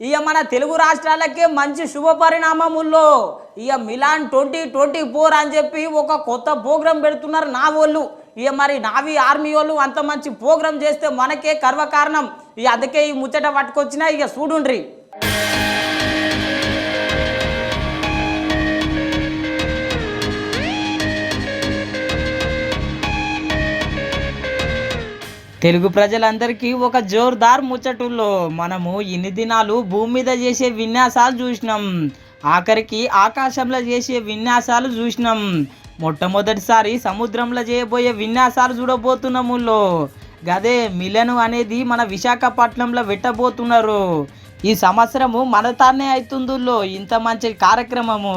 ఇక మన తెలుగు రాష్ట్రాలకే మంచి శుభ పరిణామముల్లో ఇక మిలాన్ 2024 అని చెప్పి ఒక కొత్త ప్రోగ్రాం పెడుతున్నారు నా వాళ్ళు. ఇక మరి నావీ ఆర్మీ వాళ్ళు అంత మంచి ప్రోగ్రాం చేస్తే మనకే గర్వకారణం. ఇక అందుకే ఈ ముచ్చట పట్టుకొచ్చినా ఇక చూడుండ్రి. తెలుగు ప్రజలందరికీ ఒక జోర్దార్ ముచ్చటుల్లో మనము ఇన్ని దినాలు భూమి మీద చేసే విన్యాసాలు చూసినాం, ఆఖరికి ఆకాశంలో చేసే విన్యాసాలు చూసినాం, మొట్టమొదటిసారి సముద్రంలో చేయబోయే విన్యాసాలు చూడబోతున్నాముల్లో. గదే మిలన్ అనేది మన విశాఖపట్నంలో పెట్టబోతున్నారు. ఈ సంవత్సరము మన తానే అవుతుందో ఇంత మంచి కార్యక్రమము.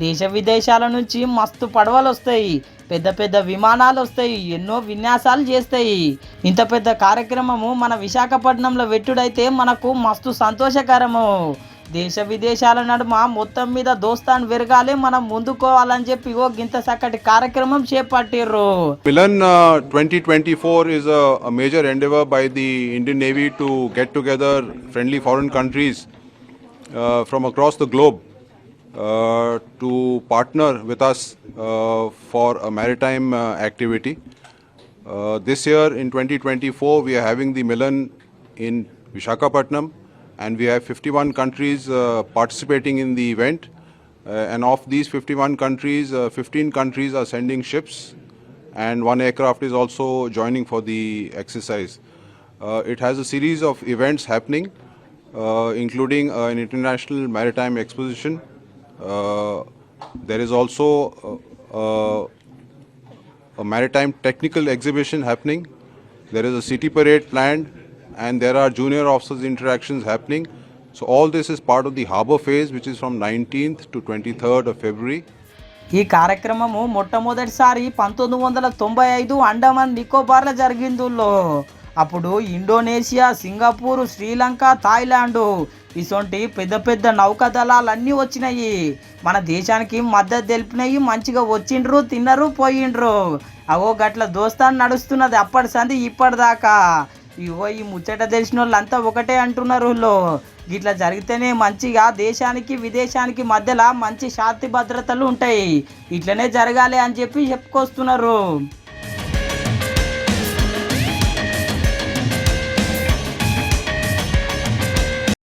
దేశ విదేశాల నుంచి మస్తు పడవలు వస్తాయి, పెద్ద పెద్ద విమానాలు వస్తాయి, ఎన్నో విన్యాసాలు చేస్తాయి. ఇంత పెద్ద కార్యక్రమము మన విశాఖపట్నంలో పెట్టుడైతే మనకు మస్తు సంతోషకరము. దేశ విదేశాల నడుమ మొత్తం మీద దోస్తాన్ విరగాలి, మనం ముందుకోవాలని చెప్పి ఓ గింత చక్కటి కార్యక్రమం చేపట్టిర్రు. Milan 2024 is a major endeavor by the Indian Navy to get together friendly foreign countries from across the globe to partner with us for a maritime activity. This year in 2024 we are having the Milan in Visakhapatnam, and we have 51 countries participating in the event, and of these 51 countries 15 countries are sending ships and one aircraft is also joining for the exercise. It has a series of events happening including an international maritime exposition. There is also a maritime technical exhibition happening. There is a city parade planned, and there are junior officers interactions happening. So all this is part of the harbor phase, which is from 19th to 23rd of February. ఈ కార్యక్రమము మొట్టమొదటిసారి 1995 అండమాన్ నికోబార్లో జరిగిందుల్లో. అప్పుడు Indonesia, Singapore, Sri Lanka, Thailand ఇసొంటి పెద్ద పెద్ద నౌకా దళాలన్నీ వచ్చినాయి. మన దేశానికి మద్దతు తెలిపినాయి, మంచిగా వచ్చిండ్రు, తిన్నరు, పోయిండ్రు. అవో గట్ల దోస్తాన్ని నడుస్తున్నది అప్పటి సంది ఇప్పటిదాకా. ఇగో ఈ ముచ్చట తెలిసిన వాళ్ళంతా ఒకటే అంటున్నారు, గిట్లా జరిగితేనే మంచిగా దేశానికి విదేశానికి మధ్యలో మంచి శాంతి భద్రతలు ఉంటాయి, ఇట్లనే జరగాలి అని చెప్పి చెప్పుకొస్తున్నారు.